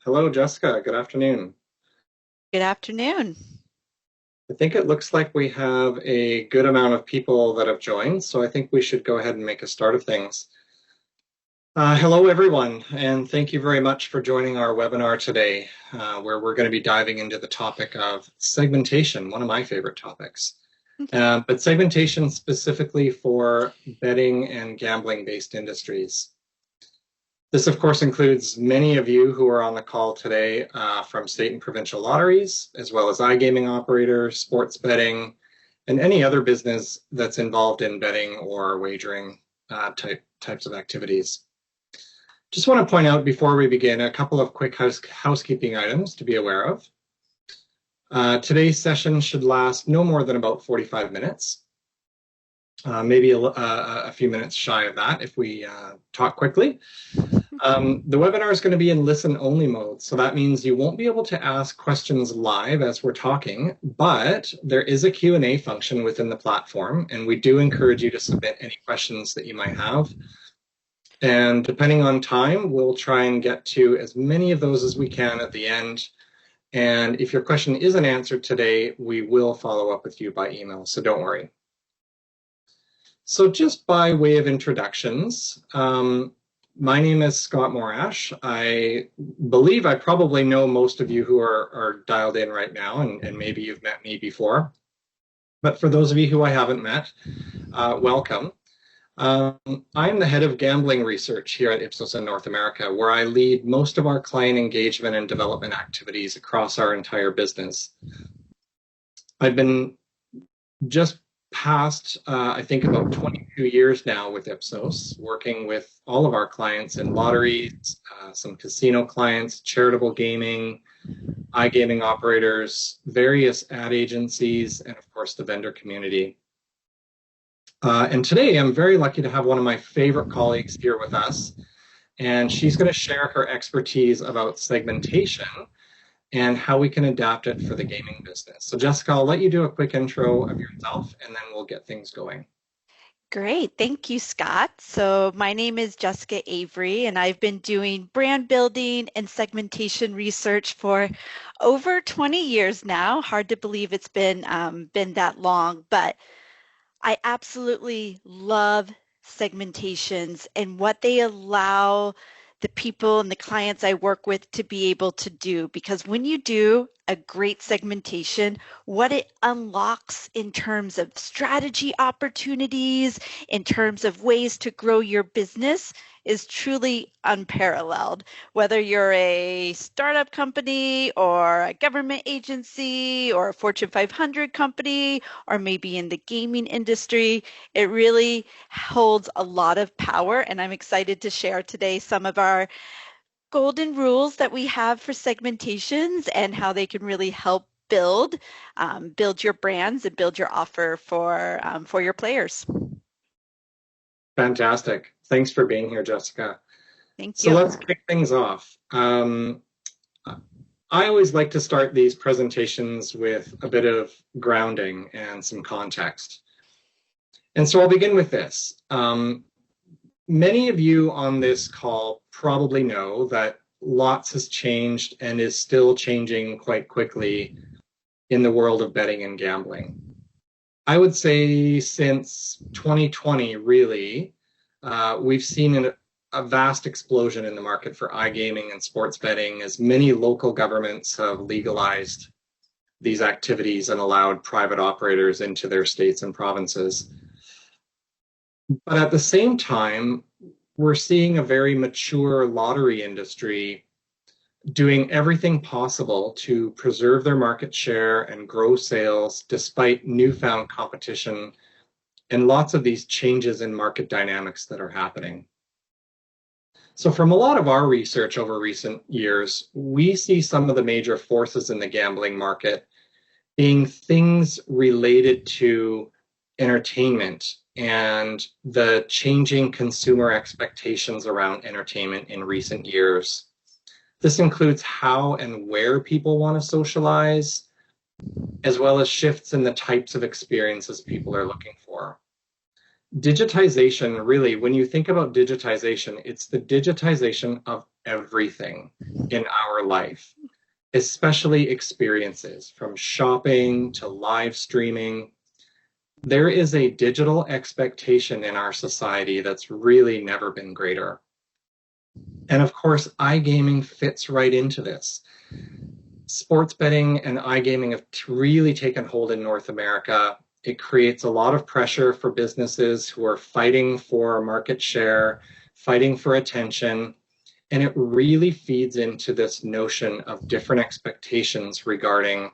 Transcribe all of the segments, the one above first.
Hello, Jessica. Good afternoon. Good afternoon. I think it looks like we have a good amount of people that have joined, so I think we should go ahead and make a start of things. Hello, everyone, and thank you very much for joining our webinar today, where we're going to be diving into the topic of segmentation, one of my favorite topics. But segmentation specifically for betting and gambling-based industries. This, of course, includes many of you who are on the call today from state and provincial lotteries, as well as iGaming operators, sports betting, and any other business that's involved in betting or wagering types of activities. Just want to point out before we begin a couple of quick housekeeping items to be aware of. Today's session should last no more than about 45 minutes, maybe a few minutes shy of that if we talk quickly. The webinar is going to be in listen-only mode, so that means you won't be able to ask questions live as we're talking, but there is a Q&A function within the platform, and we do encourage you to submit any questions that you might have. And depending on time, we'll try and get to as many of those as we can at the end. And if your question isn't answered today, we will follow up with you by email, so don't worry. So just by way of introductions, my name is Scott Morash. I believe I probably know most of you who are dialed in right now, and maybe you've met me before. But for those of you who I haven't met, welcome. I'm the head of gambling research here at Ipsos in North America, where I lead most of our client engagement and development activities across our entire business. I've been just past, I think, about 22 years now with Ipsos, working with all of our clients in lotteries, some casino clients, charitable gaming, iGaming operators, various ad agencies, and of course the vendor community. And today I'm very lucky to have one of my favorite colleagues here with us, and she's going to share her expertise about segmentation and how we can adapt it for the gaming business. So Jessica, I'll let you do a quick intro of yourself and then we'll get things going. Great. Thank you, Scott. So my name is Jessica Avery, and I've been doing brand building and segmentation research for over 20 years now. Hard to believe it's been that long, but I absolutely love segmentations and what they allow the people and the clients I work with to be able to do. Because when you do a great segmentation, what it unlocks in terms of strategy opportunities, in terms of ways to grow your business, is truly unparalleled. Whether you're a startup company or a government agency or a Fortune 500 company, or maybe in the gaming industry, it really holds a lot of power. And I'm excited to share today some of our golden rules that we have for segmentations and how they can really help build your brands and build your offer for your players. Fantastic. Thanks for being here, Jessica. Thank So you. let's kick things off. I always like to start these presentations with a bit of grounding and some context. And so I'll begin with this. Many of you on this call probably know that lots has changed and is still changing quite quickly in the world of betting and gambling. I would say since 2020, really, we've seen a vast explosion in the market for iGaming and sports betting as many local governments have legalized these activities and allowed private operators into their states and provinces. But at the same time, we're seeing a very mature lottery industry doing everything possible to preserve their market share and grow sales despite newfound competition and lots of these changes in market dynamics that are happening. So from a lot of our research over recent years, we see some of the major forces in the gambling market being things related to entertainment and the changing consumer expectations around entertainment in recent years. This includes how and where people want to socialize, as well as shifts in the types of experiences people are looking for. Digitization, really, when you think about digitization, it's the digitization of everything in our life, especially experiences from shopping to live streaming. There is a digital expectation in our society that's really never been greater. And of course, iGaming fits right into this. Sports betting and iGaming have really taken hold in North America. It creates a lot of pressure for businesses who are fighting for market share, fighting for attention, and it really feeds into this notion of different expectations regarding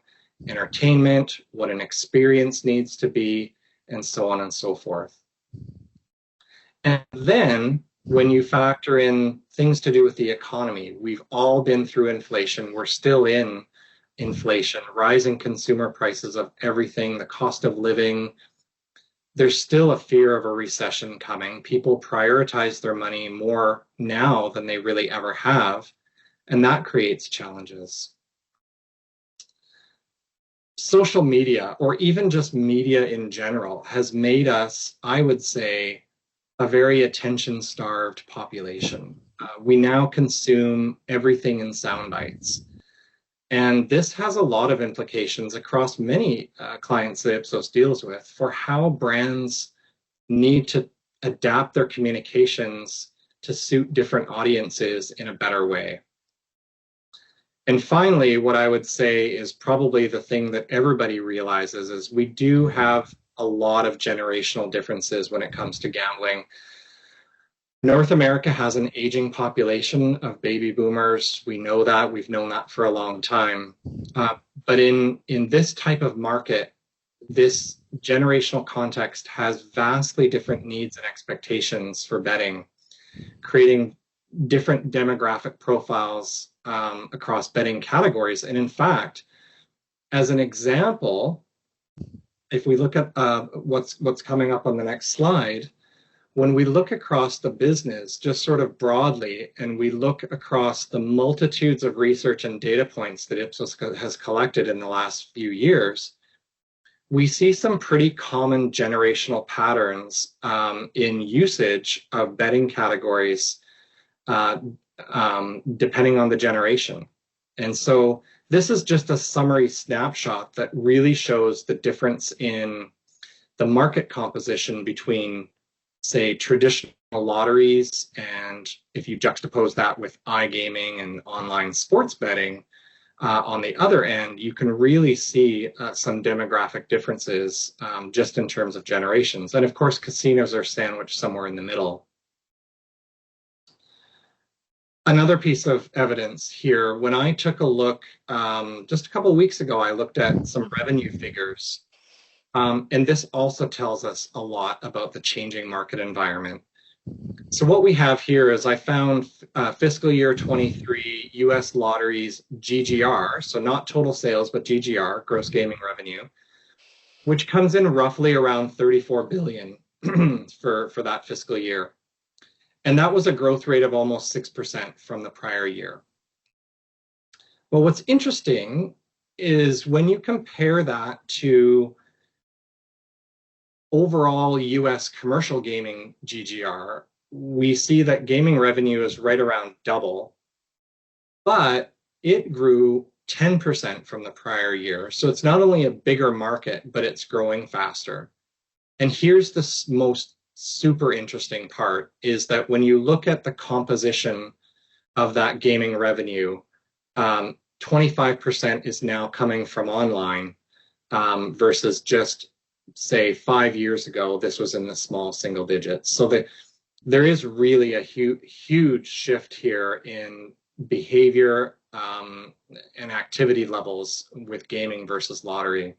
entertainment, what an experience needs to be, and so on and so forth. And then when you factor in things to do with the economy, we've all been through inflation. We're still in inflation, rising consumer prices of everything, the cost of living. There's still a fear of a recession coming. People prioritize their money more now than they really ever have, and that creates challenges. Social media, or even just media in general, has made us, I would say, a very attention-starved population. We now consume everything in sound bites. And this has a lot of implications across many clients that Ipsos deals with for how brands need to adapt their communications to suit different audiences in a better way. And finally, what I would say is probably the thing that everybody realizes is we do have a lot of generational differences when it comes to gambling. North America has an aging population of baby boomers. We know that. We've known that for a long time. But in this type of market, this generational context has vastly different needs and expectations for betting, creating different demographic profiles across betting categories. And in fact, as an example, if we look at what's coming up on the next slide, when we look across the business, just sort of broadly, and we look across the multitudes of research and data points that Ipsos has collected in the last few years, we see some pretty common generational patterns in usage of betting categories depending on the generation. And so this is just a summary snapshot that really shows the difference in the market composition between, say, traditional lotteries, and if you juxtapose that with iGaming and online sports betting, on the other end, you can really see some demographic differences just in terms of generations. And of course, casinos are sandwiched somewhere in the middle. Another piece of evidence here, when I took a look just a couple of weeks ago, I looked at some revenue figures. And this also tells us a lot about the changing market environment. So what we have here is I found fiscal year 23 US lotteries GGR, so not total sales, but GGR, gross gaming revenue, which comes in roughly around 34 billion for that fiscal year. And that was a growth rate of almost 6% from the prior year. Well, what's interesting is when you compare that to overall US commercial gaming GGR, we see that gaming revenue is right around double, but it grew 10% from the prior year. So it's not only a bigger market, but it's growing faster. And here's the most super interesting part, is that when you look at the composition of that gaming revenue, 25% is now coming from online versus just, say, 5 years ago, this was in the small single digits. So there is really a huge shift here in behavior and activity levels with gaming versus lottery.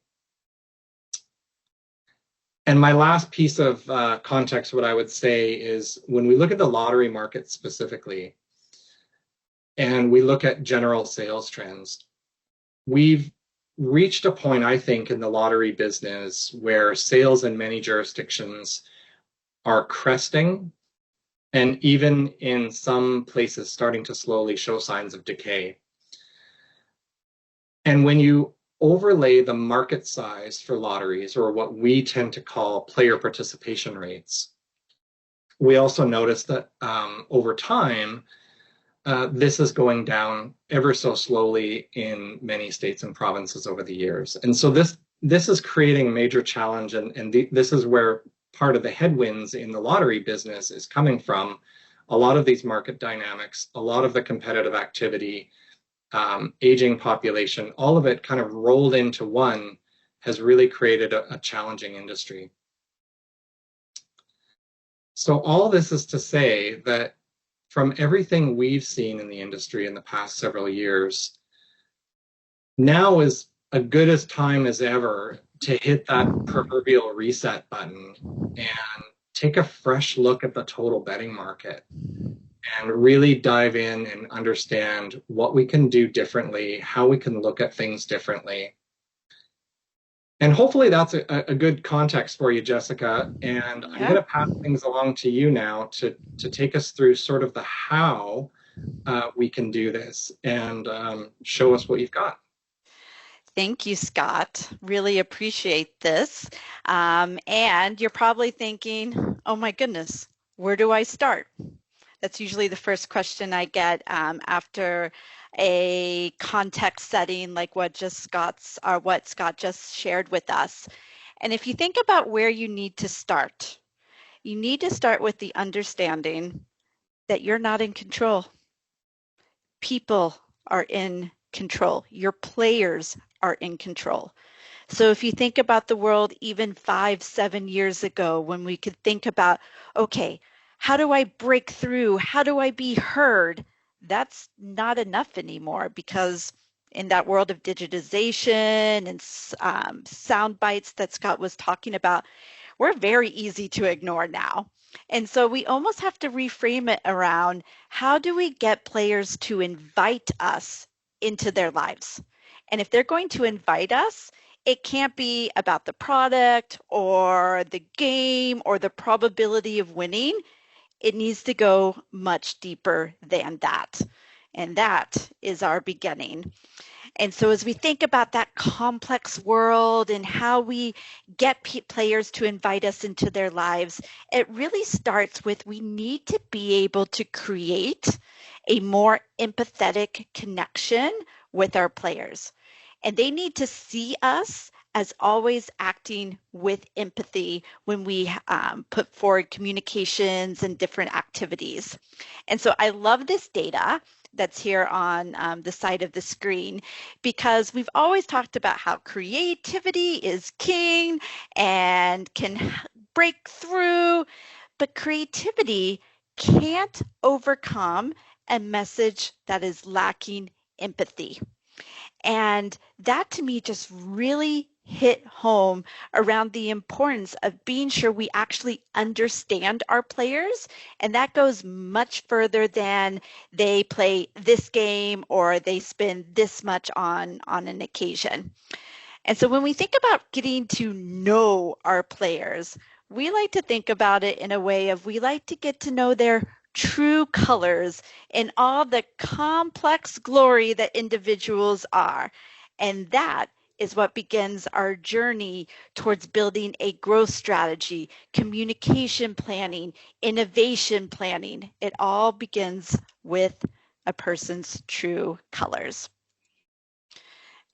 And my last piece of context, what I would say is when we look at the lottery market specifically, and we look at general sales trends, we've reached a point, I think, in the lottery business where sales in many jurisdictions are cresting, and even in some places starting to slowly show signs of decay. And when you overlay the market size for lotteries, or what we tend to call player participation rates, we also notice that over time, this is going down ever so slowly in many states and provinces over the years. And so this is creating a major challenge, and this is where part of the headwinds in the lottery business is coming from. A lot of these market dynamics, a lot of the competitive activity, aging population, all of it kind of rolled into one has really created a challenging industry. So all this is to say that from everything we've seen in the industry in the past several years, now is as good a time as ever to hit that proverbial reset button and take a fresh look at the total betting market and really dive in and understand what we can do differently, how we can look at things differently. And hopefully that's a good context for you, Jessica. And I'm going Yeah. to pass things along to you now to take us through sort of the how we can do this and show us what you've got. Thank you, Scott. Really appreciate this. And you're probably thinking, oh my goodness, where do I start? That's usually the first question I get after a context setting like what Scott just shared with us. And if you think about where you need to start, you need to start with the understanding that you're not in control. People are in control. Your players are in control. So if you think about the world even 5, 7 years ago, when we could think about, okay, how do I break through? How do I be heard? That's not enough anymore because in that world of digitization and sound bites that Scott was talking about, we're very easy to ignore now. And so we almost have to reframe it around how do we get players to invite us into their lives? And if they're going to invite us, it can't be about the product or the game or the probability of winning. It needs to go much deeper than that. And that is our beginning. And so as we think about that complex world and how we get players to invite us into their lives, it really starts with we need to be able to create a more empathetic connection with our players. And they need to see us as always acting with empathy when we put forward communications and different activities. And so I love this data that's here on the side of the screen because we've always talked about how creativity is king and can break through, but creativity can't overcome a message that is lacking empathy. And that to me just really hit home around the importance of being sure we actually understand our players. And that goes much further than they play this game or they spend this much on an occasion. And so when we think about getting to know our players, we like to think about it in a way of we like to get to know their true colors and all the complex glory that individuals are. And that is what begins our journey towards building a growth strategy, communication planning, innovation planning. It all begins with a person's true colors.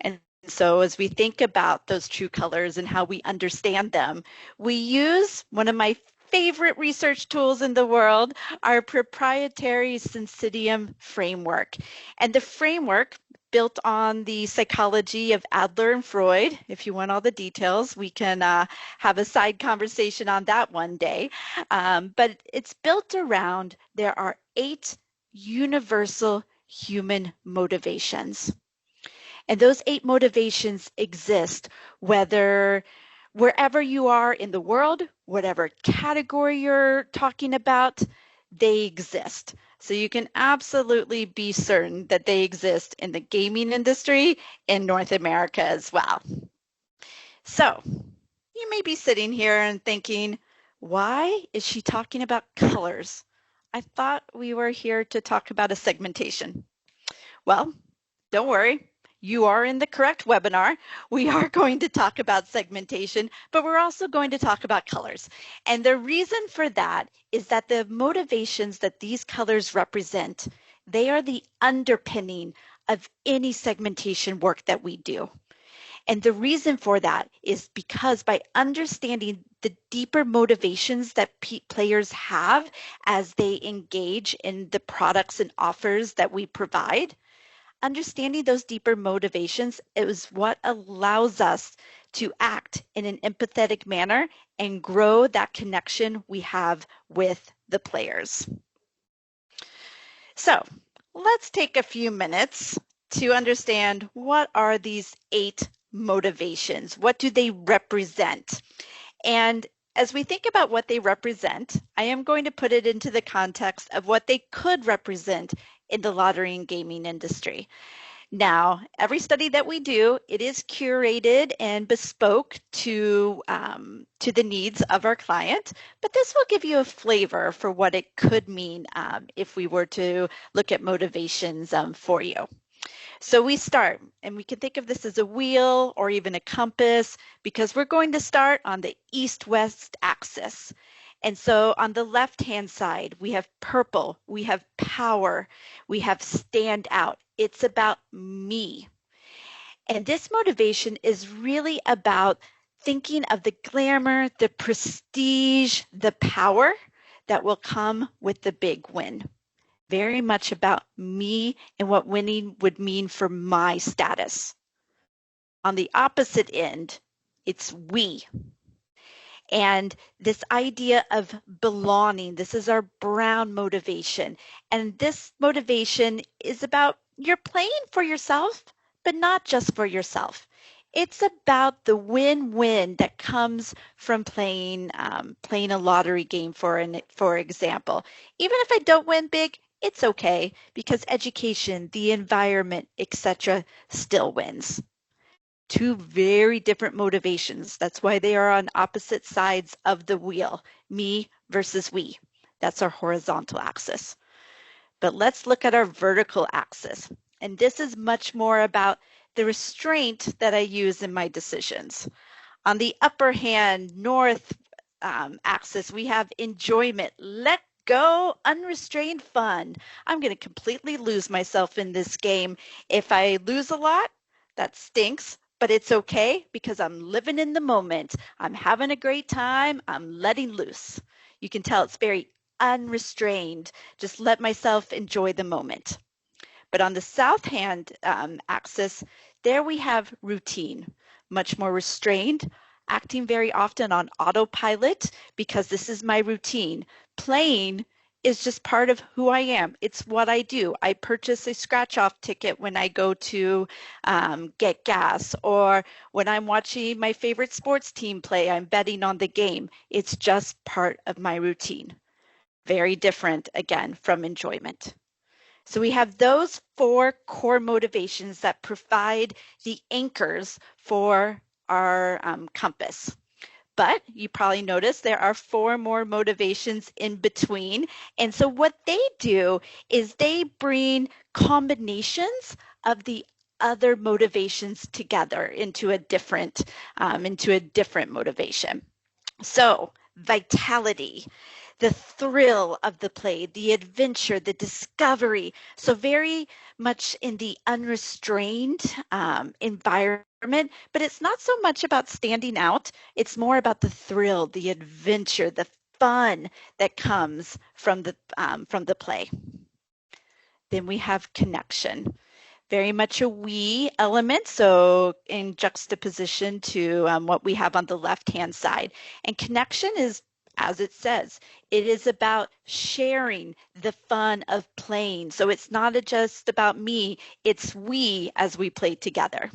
And so as we think about those true colors and how we understand them, we use one of my favorite research tools in the world, our proprietary Syncytium framework. And the framework built on the psychology of Adler and Freud. If you want all the details, we can have a side conversation on that one day. But it's built around there are 8 universal human motivations. And those 8 motivations exist whether wherever you are in the world, whatever category you're talking about, they exist. So you can absolutely be certain that they exist in the gaming industry in North America as well. So you may be sitting here and thinking, why is she talking about colors? I thought we were here to talk about a segmentation. Well, don't worry. You are in the correct webinar. We are going to talk about segmentation, but we're also going to talk about colors. And the reason for that is that the motivations that these colors represent, They are the underpinning of any segmentation work that we do. And the reason for that is because by understanding the deeper motivations that players have as they engage in the products and offers that we provide, understanding those deeper motivations is what allows us to act in an empathetic manner and grow that connection we have with the players. So let's take a few minutes to understand what are these 8 motivations? What do they represent? And as we think about what they represent, I am going to put it into the context of what they could represent in the lottery and gaming industry. Now, every study that we do, it is curated and bespoke to the needs of our client, but this will give you a flavor for what it could mean if we were to look at motivations for you. So we start, and we can think of this as a wheel or even a compass because we're going to start on the east-west axis. And so on the left-hand side, we have purple, we have power, we have stand out. It's about me. And this motivation is really about thinking of the glamour, the prestige, the power that will come with the big win. Very much about me and what winning would mean for my status. On the opposite end, it's we. And this idea of belonging, this is our brown motivation. And this motivation is about you're playing for yourself, but not just for yourself. It's about the win-win that comes from playing a lottery game for example. Even if I don't win big, it's okay because education, the environment, etc. still wins. Two very different motivations. That's why they are on opposite sides of the wheel, me versus we. That's our horizontal axis. But let's look at our vertical axis. And this is much more about the restraint that I use in my decisions. On the upper hand, north axis, we have enjoyment. Let go, unrestrained fun. I'm going to completely lose myself in this game. If I lose a lot, that stinks, but it's okay because I'm living in the moment. I'm having a great time. I'm letting loose. You can tell it's very unrestrained. Just let myself enjoy the moment. But on the south hand axis, there we have routine, much more restrained, acting very often on autopilot because this is my routine. Playing is just part of who I am. It's what I do. I purchase a scratch off ticket when I go to get gas, or when I'm watching my favorite sports team play, I'm betting on the game. It's just part of my routine. Very different, again, from enjoyment. So we have those 4 core motivations that provide the anchors for our compass. But you probably noticed there are 4 more motivations in between. And so what they do is they bring combinations of the other motivations together into a different motivation. So vitality, the thrill of the play, the adventure, the discovery. So very much in the unrestrained environment, but it's not so much about standing out. It's more about the thrill, the adventure, the fun that comes from the play. Then we have connection, very much a we element, so in juxtaposition to what we have on the left-hand side. And connection is, as it says, it is about sharing the fun of playing. So it's not just about me, it's we as we play together.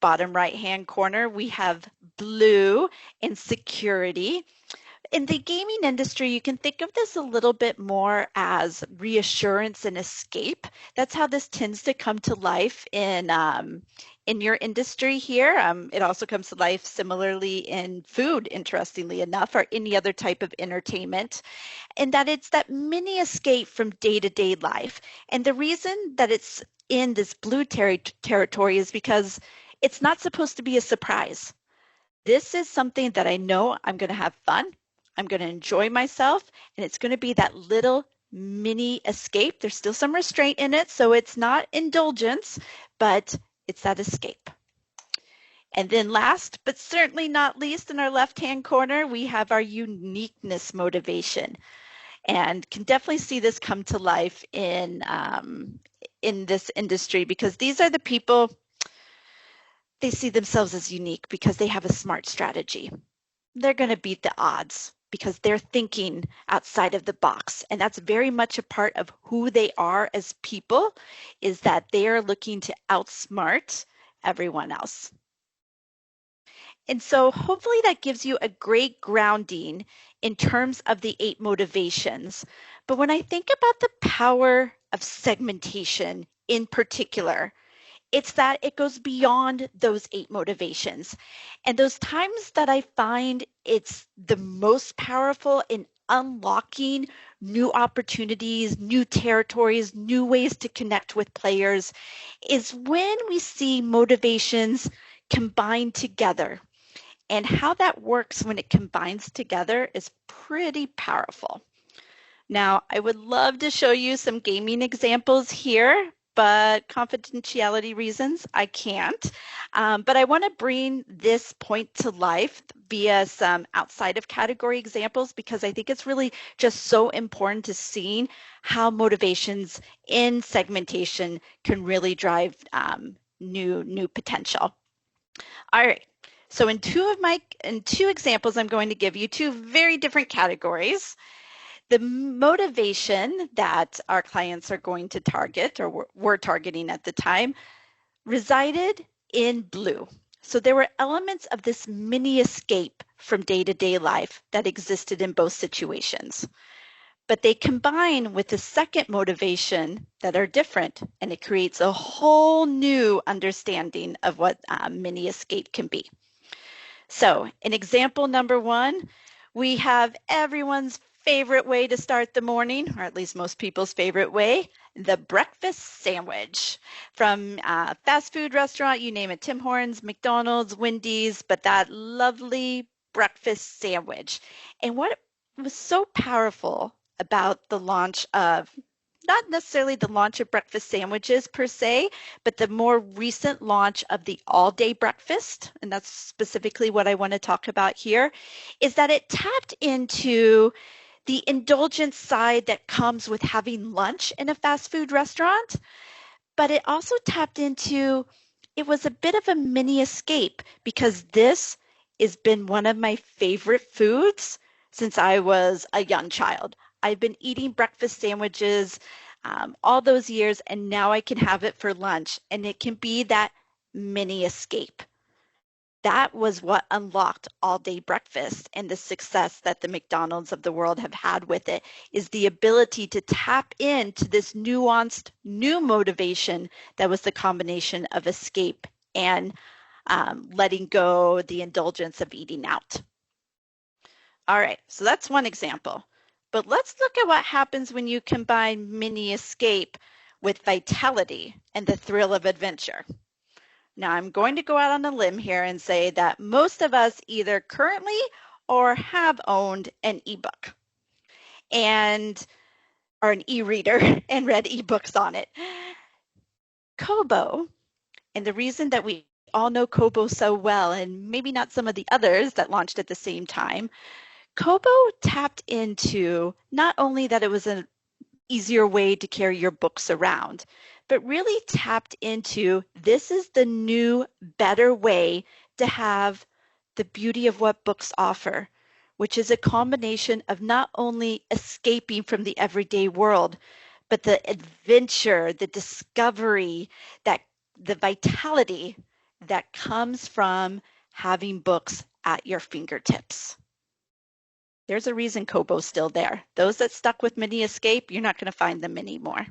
Bottom right-hand corner, we have blue and security. In the gaming industry, you can think of this a little bit more as reassurance and escape. That's how this tends to come to life in your industry here. It also comes to life similarly in food, interestingly enough, or any other type of entertainment. And that it's that mini escape from day-to-day life. And the reason that it's in this blue territory is because it's not supposed to be a surprise. This is something that I know I'm going to have fun. I'm going to enjoy myself, and it's going to be that little mini escape. There's still some restraint in it, so it's not indulgence, but it's that escape. And then last, but certainly not least, in our left-hand corner, we have our uniqueness motivation, and can definitely see this come to life in this industry, because these are the people, they see themselves as unique because they have a smart strategy. They're going to beat the odds because they're thinking outside of the box. And that's very much a part of who they are as people, is that they are looking to outsmart everyone else. And so hopefully that gives you a great grounding in terms of the 8 motivations. But when I think about the power of segmentation in particular, it's that it goes beyond those 8 motivations. And those times that I find it's the most powerful in unlocking new opportunities, new territories, new ways to connect with players is when we see motivations combined together. And how that works when it combines together is pretty powerful. Now, I would love to show you some gaming examples here, but confidentiality reasons, I can't. But I want to bring this point to life via some outside of category examples, because I think it's really just so important to seeing how motivations in segmentation can really drive new potential. All right. So in two examples, I'm going to give you two very different categories. The motivation that our clients are going to target, or were targeting at the time, resided in blue. So there were elements of this mini escape from day-to-day life that existed in both situations. But they combine with the second motivation that are different, and it creates a whole new understanding of what mini escape can be. So in example number 1, we have everyone's favorite way to start the morning, or at least most people's favorite way, the breakfast sandwich. From a fast food restaurant, you name it, Tim Hortons, McDonald's, Wendy's, but that lovely breakfast sandwich. And what was so powerful about the launch of, not necessarily the launch of breakfast sandwiches per se, but the more recent launch of the all-day breakfast, and that's specifically what I want to talk about here, is that it tapped into the indulgent side that comes with having lunch in a fast food restaurant, but it also tapped into, it was a bit of a mini escape, because this has been one of my favorite foods since I was a young child. I've been eating breakfast sandwiches all those years, and now I can have it for lunch, and it can be that mini escape. That was what unlocked all day breakfast, and the success that the McDonald's of the world have had with it is the ability to tap into this nuanced new motivation that was the combination of escape and letting go the indulgence of eating out. All right, so that's one example. But let's look at what happens when you combine mini escape with vitality and the thrill of adventure. Now, I'm going to go out on a limb here and say that most of us either currently or have owned an ebook and or an e-reader and read ebooks on it. Kobo, and the reason that we all know Kobo so well, and maybe not some of the others that launched at the same time, Kobo tapped into not only that it was an easier way to carry your books around, but really tapped into, this is the new, better way to have the beauty of what books offer, which is a combination of not only escaping from the everyday world, but the adventure, the discovery, that the vitality that comes from having books at your fingertips. There's a reason Kobo's still there. Those that stuck with Mini Escape, you're not going to find them anymore.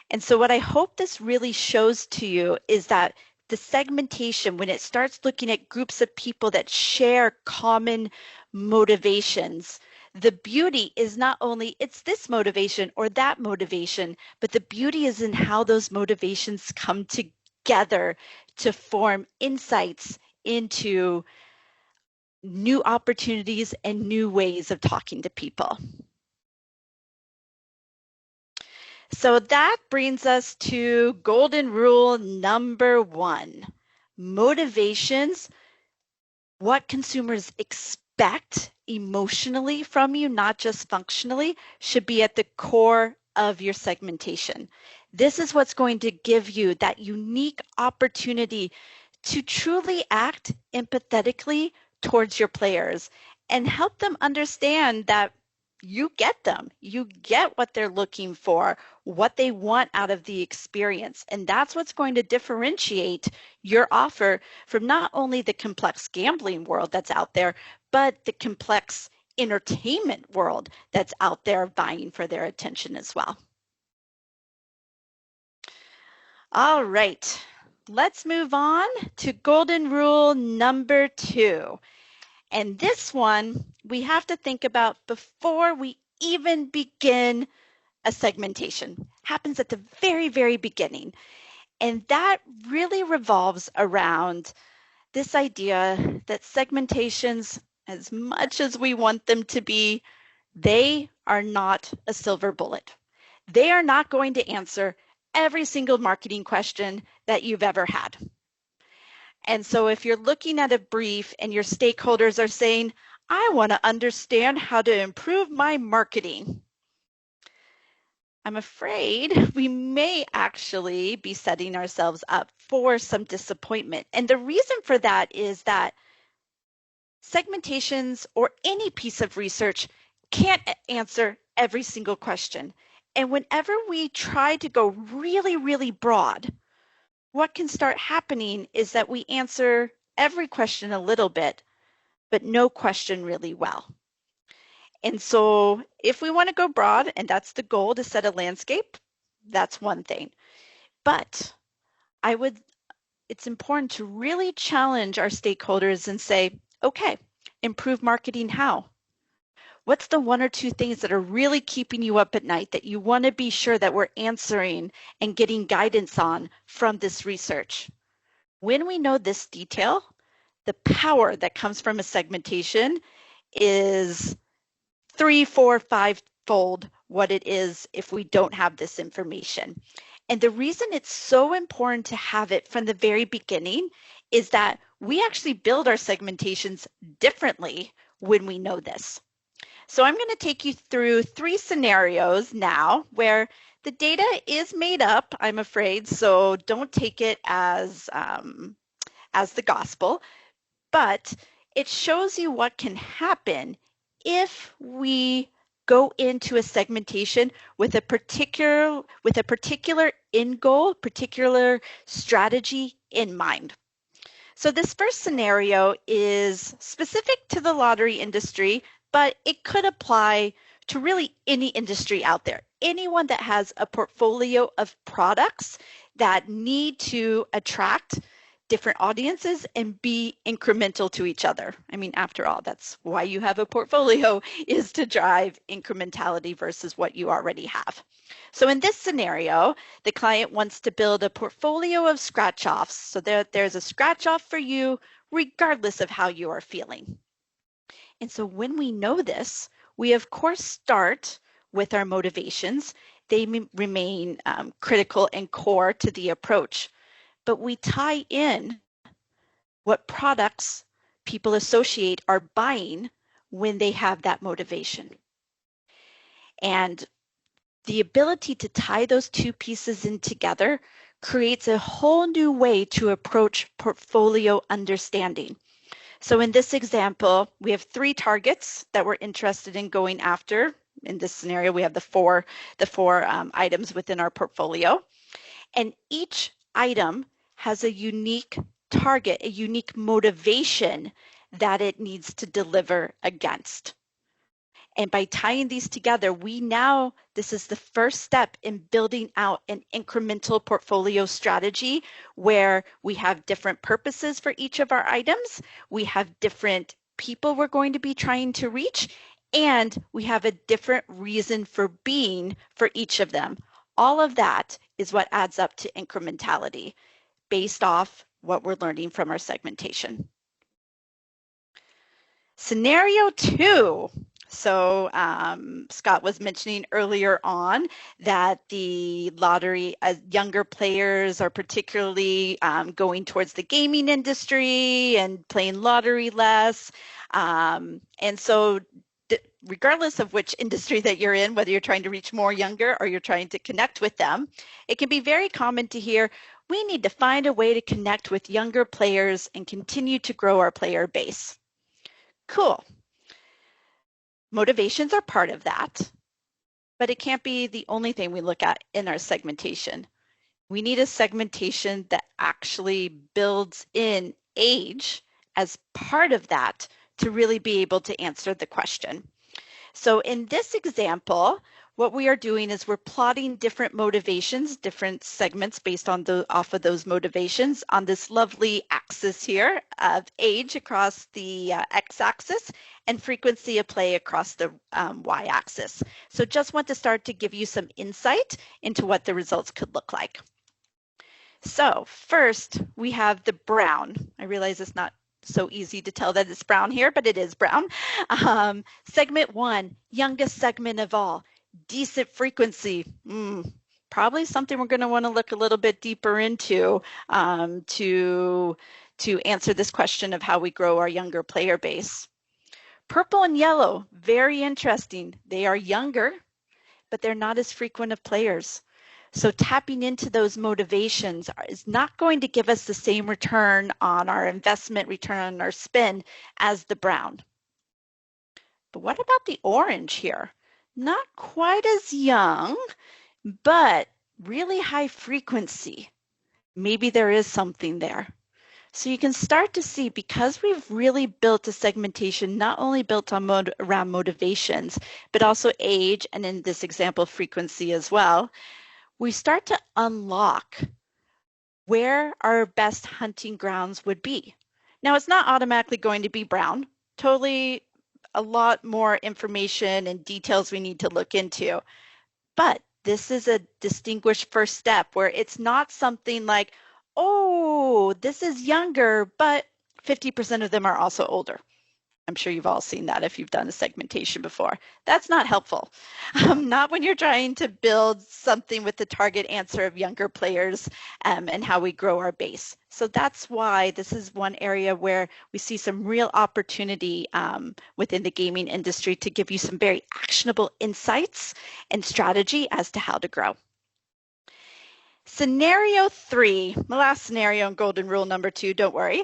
And so what I hope this really shows to you is that the segmentation, when it starts looking at groups of people that share common motivations, the beauty is not only it's this motivation or that motivation, but the beauty is in how those motivations come together to form insights into new opportunities and new ways of talking to people. So that brings us to golden rule number 1. Motivations, what consumers expect emotionally from you, not just functionally, should be at the core of your segmentation. This is what's going to give you that unique opportunity to truly act empathetically towards your players and help them understand that you get them. You get what they're looking for, what they want out of the experience. And that's what's going to differentiate your offer from not only the complex gambling world that's out there, but the complex entertainment world that's out there vying for their attention as well. All right, let's move on to golden rule number 2. And this one we have to think about before we even begin a segmentation. Happens at the very, very beginning. And that really revolves around this idea that segmentations, as much as we want them to be, they are not a silver bullet. They are not going to answer every single marketing question that you've ever had. And so if you're looking at a brief and your stakeholders are saying, I want to understand how to improve my marketing, I'm afraid we may actually be setting ourselves up for some disappointment. And the reason for that is that segmentations or any piece of research can't answer every single question. And whenever we try to go really, really broad, what can start happening is that we answer every question a little bit, but no question really well. And so if we want to go broad, and that's the goal to set a landscape, that's one thing. But it's important to really challenge our stakeholders and say, okay, improve marketing how? What's the one or two things that are really keeping you up at night that you want to be sure that we're answering and getting guidance on from this research? When we know this detail, the power that comes from a segmentation is 3, 4, 5-fold what it is if we don't have this information. And the reason it's so important to have it from the very beginning is that we actually build our segmentations differently when we know this. So I'm going to take you through 3 scenarios now where the data is made up, I'm afraid, so don't take it as the gospel, but it shows you what can happen if we go into a segmentation with a particular end goal, particular strategy in mind. So this first scenario is specific to the lottery industry, but it could apply to really any industry out there. Anyone that has a portfolio of products that need to attract different audiences and be incremental to each other. I mean, after all, that's why you have a portfolio, is to drive incrementality versus what you already have. So in this scenario, the client wants to build a portfolio of scratch-offs so that there's a scratch-off for you regardless of how you are feeling. And so when we know this, we of course start with our motivations. They remain critical and core to the approach, but we tie in what products people associate are buying when they have that motivation. And the ability to tie those two pieces in together creates a whole new way to approach portfolio understanding. So in this example, we have 3 targets that we're interested in going after. In this scenario, we have the four items within our portfolio. And each item has a unique target, a unique motivation that it needs to deliver against. And by tying these together, this is the first step in building out an incremental portfolio strategy where we have different purposes for each of our items, we have different people we're going to be trying to reach, and we have a different reason for being for each of them. All of that is what adds up to incrementality based off what we're learning from our segmentation. Scenario 2. So Scott was mentioning earlier on that the lottery, younger players are particularly going towards the gaming industry and playing lottery less. And so regardless of which industry that you're in, whether you're trying to reach more younger or you're trying to connect with them, it can be very common to hear, we need to find a way to connect with younger players and continue to grow our player base. Cool. Motivations are part of that, but it can't be the only thing we look at in our segmentation. We need a segmentation that actually builds in age as part of that to really be able to answer the question. So in this example, what we are doing is we're plotting different motivations, different segments based on off of those motivations on this lovely axis here of age across the x-axis and frequency of play across the y-axis. So just want to start to give you some insight into what the results could look like. So first we have the brown. I realize it's not so easy to tell that it's brown here, but it is brown. Segment 1, youngest segment of all, decent frequency. Probably something we're going to want to look a little bit deeper into to answer this question of how we grow our younger player base. Purple and yellow, very interesting. They are younger, but they're not as frequent of players. So tapping into those motivations is not going to give us the same return on our investment, return on our spend as the brown. But what about the orange here? Not quite as young, but really high frequency. Maybe there is something there. So you can start to see, because we've really built a segmentation, not only built on around motivations, but also age, and in this example, frequency as well, we start to unlock where our best hunting grounds would be. Now, it's not automatically going to be brown. Totally a lot more information and details we need to look into. But this is a distinguished first step where it's not something like, oh, this is younger, but 50% of them are also older. I'm sure you've all seen that if you've done a segmentation before. That's not helpful. Not when you're trying to build something with the target answer of younger players and how we grow our base. So that's why this is one area where we see some real opportunity within the gaming industry to give you some very actionable insights and strategy as to how to grow. Scenario 3, my last scenario in golden rule number 2, don't worry,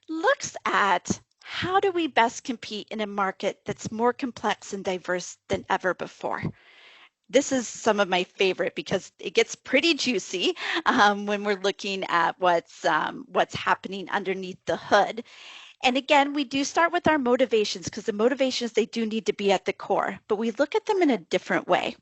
looks at how do we best compete in a market that's more complex and diverse than ever before. This is some of my favorite because it gets pretty juicy when we're looking at what's happening underneath the hood. And again, we do start with our motivations because the motivations, they do need to be at the core, but we look at them in a different way.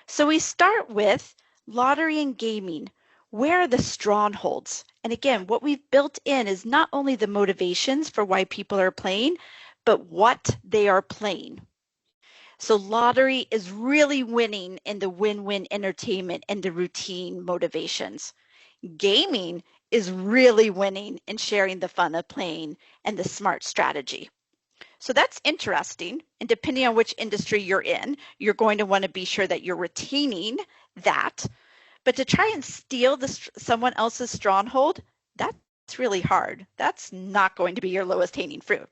So we start with lottery and gaming. Where are the strongholds? And again, what we've built in is not only the motivations for why people are playing, but what they are playing. So lottery is really winning in the win-win entertainment and the routine motivations. Gaming is really winning in sharing the fun of playing and the smart strategy. So that's interesting. And depending on which industry you're in, you're going to want to be sure that you're retaining that. But to try and steal someone else's stronghold, that's really hard. That's not going to be your lowest hanging fruit.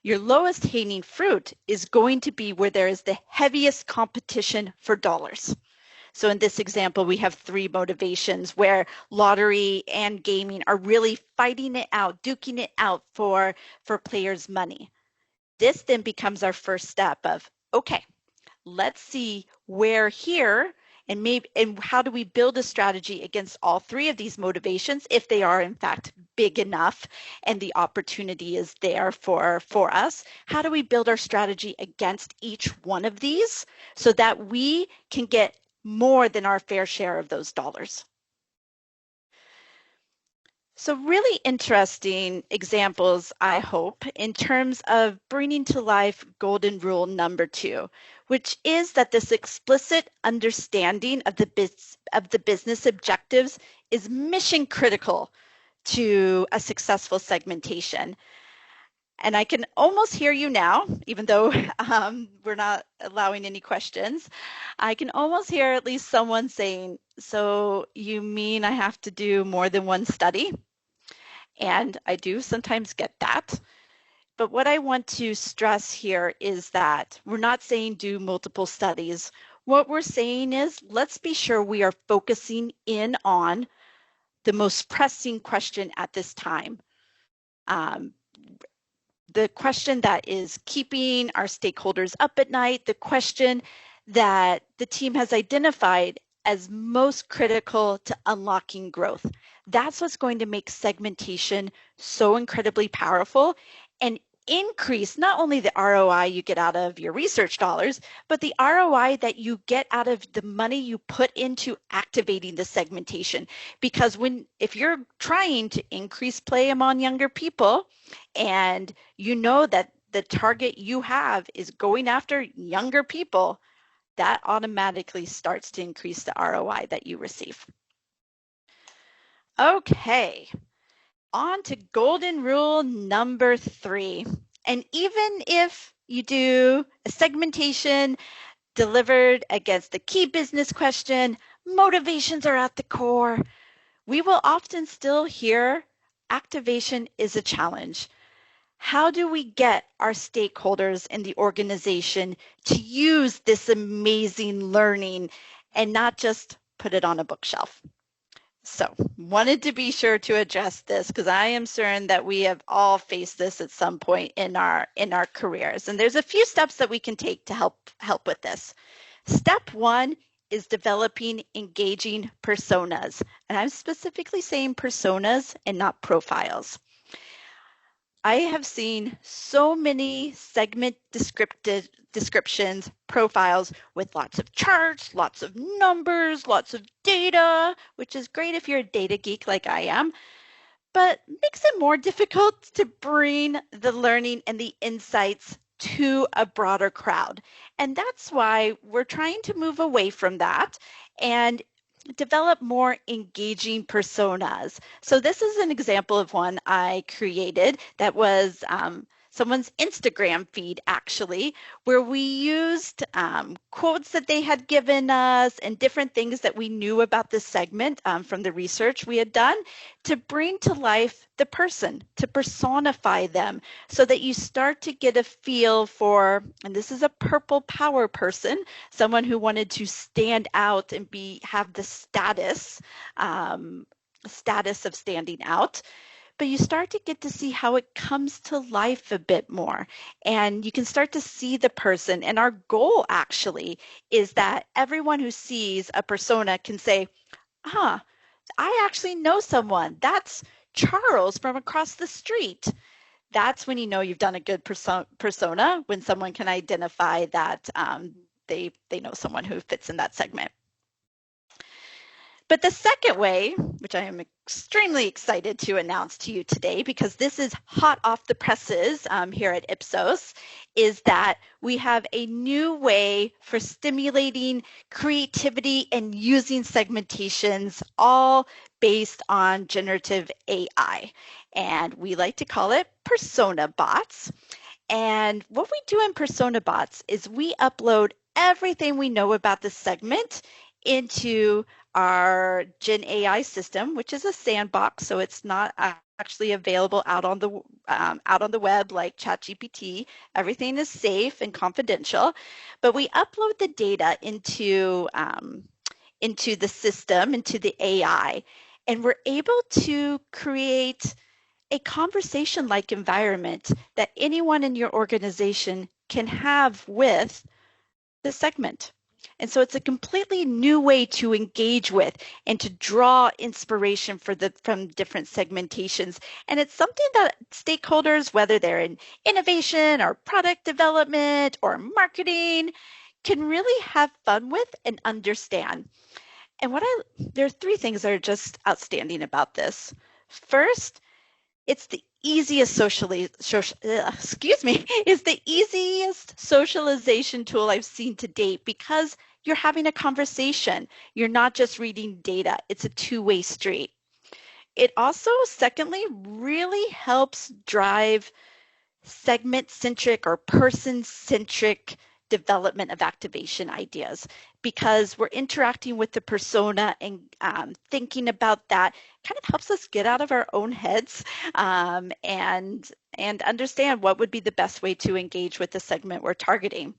Your lowest hanging fruit is going to be where there is the heaviest competition for dollars. So in this example, we have 3 motivations where lottery and gaming are really fighting it out, duking it out for players' money. This then becomes our first step of, okay, let's see where here and how do we build a strategy against all 3 of these motivations if they are in fact big enough and the opportunity is there for us. How do we build our strategy against each one of these so that we can get more than our fair share of those dollars? So really interesting examples, I hope, in terms of bringing to life golden rule number 2, which is that this explicit understanding of the business objectives is mission critical to a successful segmentation. And I can almost hear you now, even though we're not allowing any questions. I can almost hear at least someone saying, so you mean I have to do more than one study? And I do sometimes get that. But what I want to stress here is that we're not saying do multiple studies. What we're saying is let's be sure we are focusing in on the most pressing question at this time. Um, the question that is keeping our stakeholders up at night, the question that the team has identified as most critical to unlocking growth. That's what's going to make segmentation so incredibly powerful and increase not only the ROI you get out of your research dollars, but the ROI that you get out of the money you put into activating the segmentation. Because if you're trying to increase play among younger people, and you know that the target you have is going after younger people, that automatically starts to increase the ROI that you receive. Okay, on to golden rule number 3. And even if you do a segmentation delivered against the key business question, motivations are at the core, we will often still hear activation is a challenge. How do we get our stakeholders in the organization to use this amazing learning and not just put it on a bookshelf? So, wanted to be sure to address this because I am certain that we have all faced this at some point in our careers. And there's a few steps that we can take to help with this. Step 1 is developing engaging personas. And I'm specifically saying personas and not profiles. I have seen so many segment descriptions, profiles with lots of charts, lots of numbers, lots of data, which is great if you're a data geek like I am, but makes it more difficult to bring the learning and the insights to a broader crowd. And that's why we're trying to move away from that and develop more engaging personas. So this is an example of one I created that was someone's Instagram feed actually, where we used quotes that they had given us and different things that we knew about this segment from the research we had done to bring to life the person, to personify them so that you start to get a feel for, and this is a purple power person, someone who wanted to stand out and have the status of standing out, but you start to get to see how it comes to life a bit more. And you can start to see the person. And our goal actually is that everyone who sees a persona can say, huh, I actually know someone. That's Charles from across the street. That's when you know you've done a good persona, when someone can identify that they know someone who fits in that segment. But the second way, which I am extremely excited to announce to you today, because this is hot off the presses here at Ipsos, is that we have a new way for stimulating creativity and using segmentations, all based on generative AI. And we like to call it persona bots. And what we do in persona bots is we upload everything we know about the segment into our Gen AI system, which is a sandbox, so it's not actually available out on the web like ChatGPT. Everything is safe and confidential, but we upload the data into the system, into the AI, and we're able to create a conversation-like environment that anyone in your organization can have with the segment. And so it's a completely new way to engage with and to draw inspiration from different segmentations. And it's something that stakeholders, whether they're in innovation or product development or marketing, can really have fun with and understand. And there are 3 things that are just outstanding about this. First, it's the easiest it's the easiest socialization tool I've seen to date because you're having a conversation. You're not just reading data. It's a two-way street. It also, secondly, really helps drive segment-centric or person-centric development of activation ideas, because we're interacting with the persona and thinking about that kind of helps us get out of our own heads and understand what would be the best way to engage with the segment we're targeting.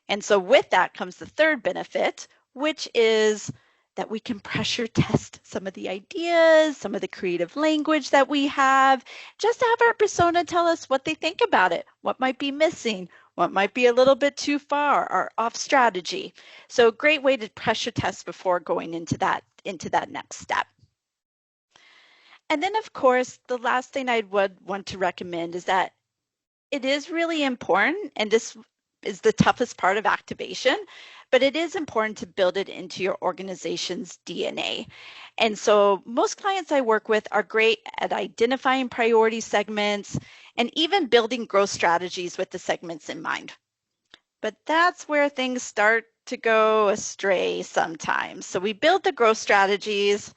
And so with that comes the third benefit, which is that we can pressure test some of the ideas, some of the creative language that we have, just to have our persona tell us what they think about it, what might be missing, what might be a little bit too far or off strategy. So a great way to pressure test before going into that next step. And then of course, the last thing I would want to recommend is that it is really important, and this is the toughest part of activation, but it is important to build it into your organization's DNA. And so most clients I work with are great at identifying priority segments and even building growth strategies with the segments in mind. But that's where things start to go astray sometimes. So we build the growth strategies,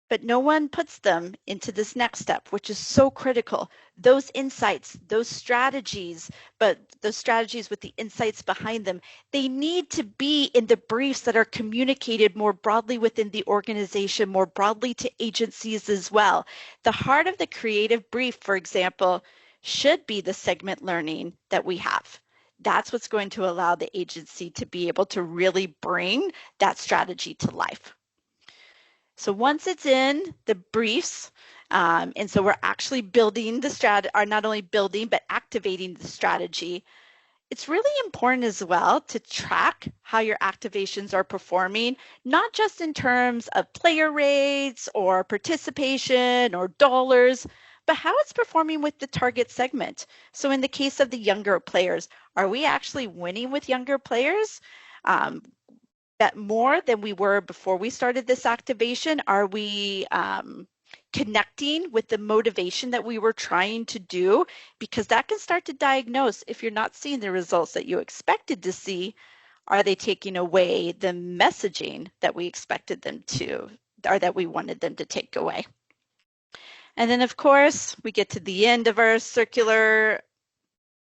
but no one puts them into this next step, which is so critical. Those insights, those strategies, but those strategies with the insights behind them, they need to be in the briefs that are communicated more broadly within the organization, more broadly to agencies as well. The heart of the creative brief, for example, should be the segment learning that we have. That's what's going to allow the agency to be able to really bring that strategy to life. So once it's in the briefs, and so we're actually building the strategy, or not only building, but activating the strategy, it's really important as well to track how your activations are performing, not just in terms of player rates or participation or dollars, but how it's performing with the target segment. So in the case of the younger players, are we actually winning with younger players? That more than we were before we started this activation? Are we connecting with the motivation that we were trying to do? Because that can start to diagnose if you're not seeing the results that you expected to see. Are they taking away the messaging that we expected them to, or that we wanted them to take away? And then, of course, we get to the end of our circular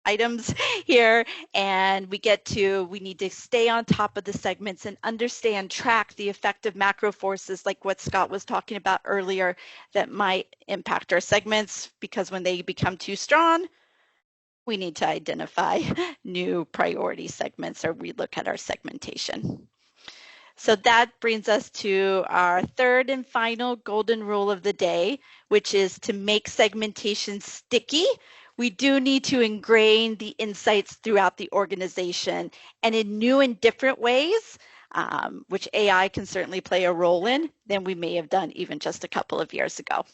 items here, and we need to stay on top of the segments and understand, track the effect of macro forces like what Scott was talking about earlier that might impact our segments, because when they become too strong, we need to identify new priority segments or relook at our segmentation. So that brings us to our third and final golden rule of the day, which is to make segmentation sticky. We do need to ingrain the insights throughout the organization and in new and different ways, which AI can certainly play a role in, than we may have done even just a couple of years ago.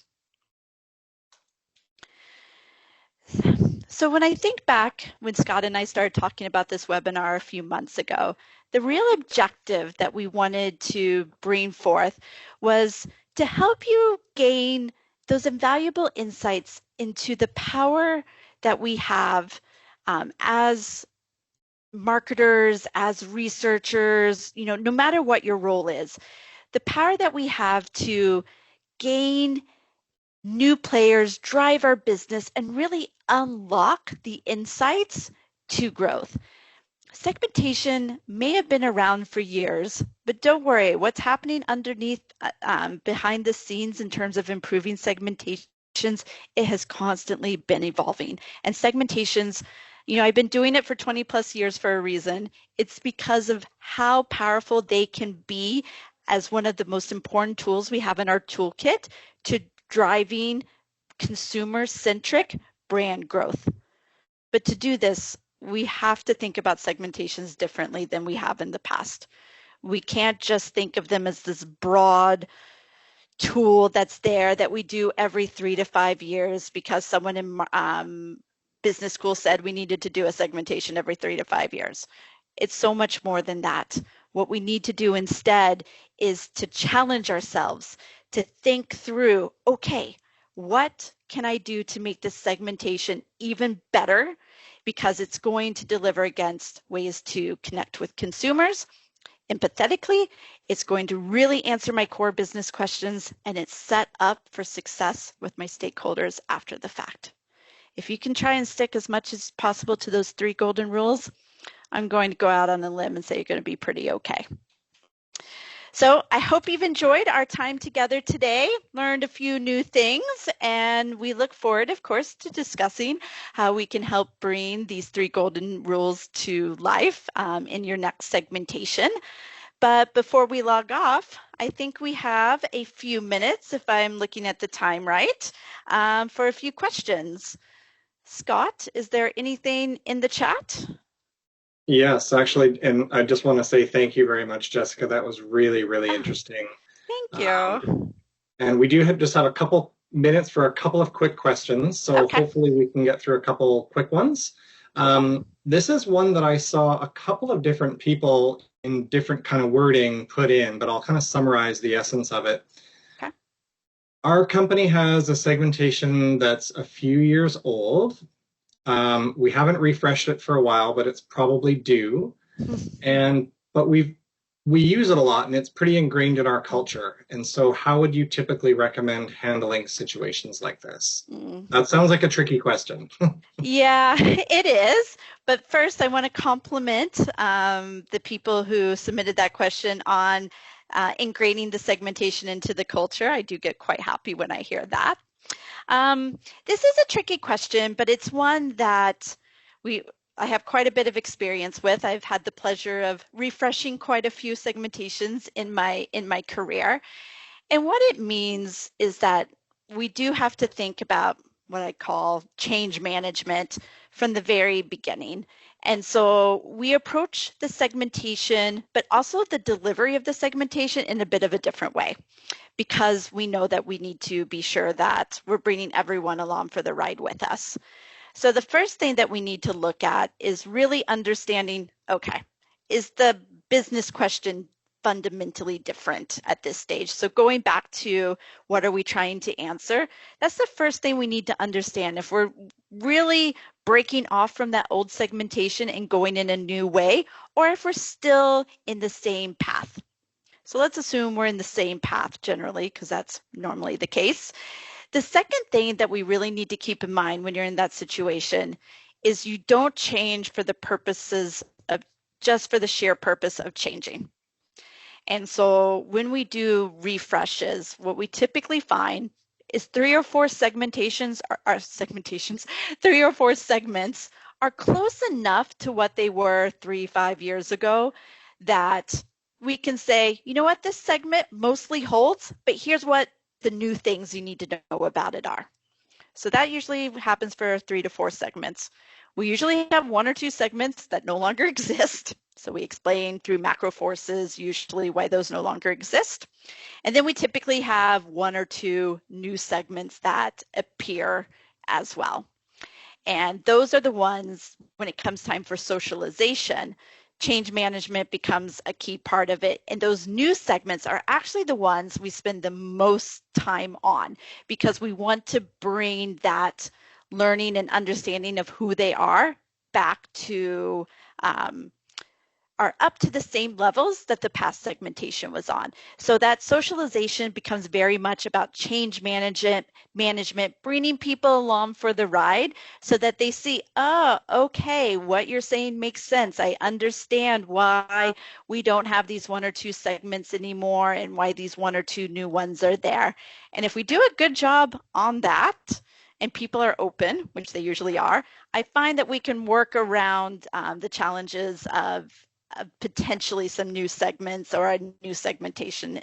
So when I think back when Scott and I started talking about this webinar a few months ago, the real objective that we wanted to bring forth was to help you gain those invaluable insights into the power that we have as marketers, as researchers, no matter what your role is, the power that we have to gain new players, drive our business, and really unlock the insights to growth. Segmentation may have been around for years, but don't worry, what's happening underneath, behind the scenes in terms of improving segmentations, it has constantly been evolving. And segmentations, I've been doing it for 20 plus years for a reason. It's because of how powerful they can be as one of the most important tools we have in our toolkit to driving consumer-centric brand growth. But to do this, we have to think about segmentations differently than we have in the past. We can't just think of them as this broad tool that's there that we do every 3 to 5 years because someone in business school said we needed to do a segmentation every 3 to 5 years. It's so much more than that. What we need to do instead is to challenge ourselves to think through, okay, what can I do to make this segmentation even better? Because it's going to deliver against ways to connect with consumers empathetically. It's going to really answer my core business questions, and it's set up for success with my stakeholders after the fact. if you can try and stick as much as possible to those 3 golden rules, I'm going to go out on a limb and say you're going to be pretty okay. So I hope you've enjoyed our time together today, learned a few new things, and we look forward, of course, to discussing how we can help bring these 3 golden rules to life in your next segmentation. But before we log off, I think we have a few minutes, if I'm looking at the time right, for a few questions. Scott, is there anything in the chat? Yes, actually, and I just want to say thank you very much, Jessica. That was really, really Oh, interesting. thank Um, you. and we do just have a couple minutes for a couple of quick questions, so Okay, hopefully we can get through a couple quick ones. cool. This is one that I saw a couple of different people in different kind of wording put in, but I'll kind of summarize the essence of it. Okay. Our company has a segmentation that's a few years old. We haven't refreshed it for a while, but it's probably due. But we use it a lot and it's pretty ingrained in our culture. And so how would you typically recommend handling situations like this? Mm. That sounds like a tricky question. Yeah, it is. But first, I want to compliment the people who submitted that question on ingraining the segmentation into the culture. I do get quite happy when I hear that. This is a tricky question, but it's one that I have quite a bit of experience with. I've had the pleasure of refreshing quite a few segmentations in my career. And what it means is that we do have to think about what I call change management from the very beginning. And so we approach the segmentation, but also the delivery of the segmentation in a bit of a different way, because we know that we need to be sure that we're bringing everyone along for the ride with us. So the first thing that we need to look at is really understanding, okay, is the business question fundamentally different at this stage? So going back to what are we trying to answer, that's the first thing we need to understand. If we're really breaking off from that old segmentation and going in a new way, or if we're still in the same path. So let's assume we're in the same path generally, because that's normally the case. The second thing that we really need to keep in mind when you're in that situation is you don't change for the purposes of just for the sheer purpose of changing. And so when we do refreshes, what we typically find is 3 or 4 segments are close enough to what they were 3, 5 years ago that we can say, you know what, this segment mostly holds, but here's what the new things you need to know about it are. So that usually happens for 3 to 4 segments. We usually have 1 or 2 segments that no longer exist. So we explain through macro forces usually why those no longer exist. And then we typically have 1 or 2 new segments that appear as well. And those are the ones, when it comes time for socialization, change management becomes a key part of it. And those new segments are actually the ones we spend the most time on, because we want to bring that learning and understanding of who they are back to are up to the same levels that the past segmentation was on. So that socialization becomes very much about change management, bringing people along for the ride so that they see, oh, okay, what you're saying makes sense. I understand why we don't have these 1 or 2 segments anymore and why these 1 or 2 new ones are there. And if we do a good job on that, and people are open, which they usually are, I find that we can work around the challenges of potentially some new segments or a new segmentation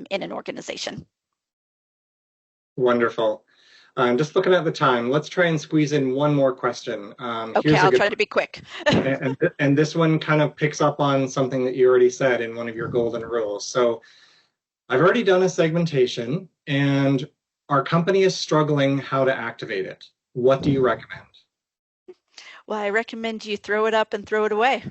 in an organization. Wonderful. Just looking at the time, let's try and squeeze in one more question. Okay, Here's a I'll good try to one. be quick. And this one kind of picks up on something that you already said in one of your golden rules. So I've already done a segmentation and our company is struggling how to activate it. What do you recommend? Well, I recommend you throw it up and throw it away.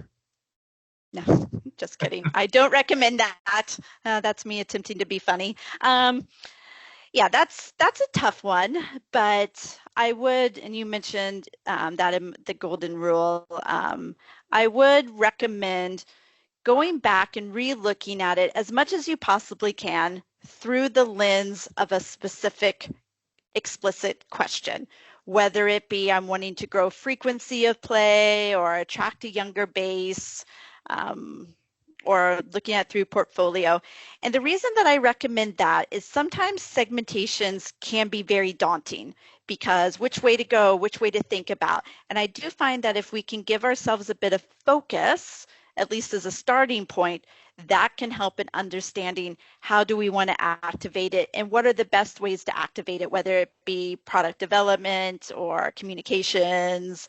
No, just kidding. I don't recommend that. That's me attempting to be funny. Yeah, that's a tough one, but I would, and you mentioned that in the golden rule, I would recommend going back and re-looking at it as much as you possibly can through the lens of a specific explicit question. whether it be I'm wanting to grow frequency of play or attract a younger base, um, or looking at through portfolio. And the reason that I recommend that is sometimes segmentations can be very daunting because which way to go, which way to think about. And I do find that if we can give ourselves a bit of focus, at least as a starting point, that can help in understanding how do we want to activate it and what are the best ways to activate it, whether it be product development or communications,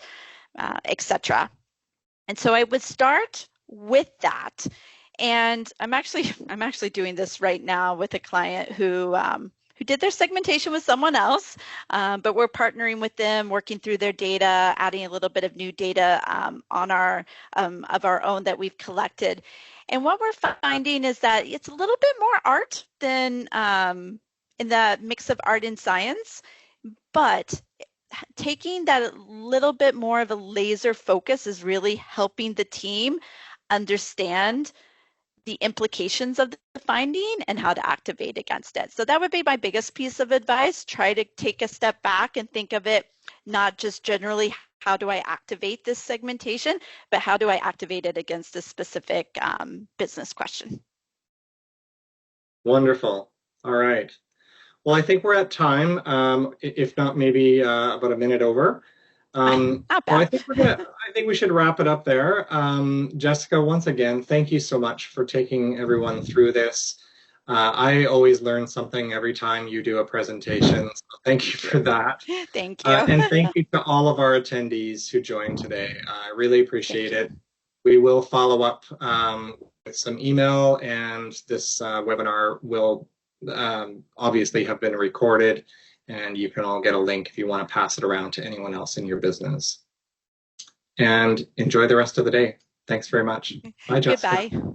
etc. And so I would start with that. And I'm actually doing this right now with a client who did their segmentation with someone else, but we're partnering with them, working through their data, adding a little bit of new data on our of our own that we've collected. And what we're finding is that it's a little bit more art than in the mix of art and science, but taking that little bit more of a laser focus is really helping the team understand the implications of the finding and how to activate against it. So that would be my biggest piece of advice. Try to take a step back and think of it not just generally how do I activate this segmentation, but how do I activate it against a specific business question. Wonderful. All right. Well, I think we're at time, if not maybe about a minute over. Not So bad. I think we should wrap it up there. Jessica, once again, thank you so much for taking everyone through this. I always learn something every time you do a presentation, so thank you for that. Thank you. And thank you to all of our attendees who joined today. I really appreciate Thank you. it. We will follow up with some email, and this webinar will obviously have been recorded, and you can all get a link if you want to pass it around to anyone else in your business. And enjoy the rest of the day. Thanks very much. Bye, Jessica. Goodbye.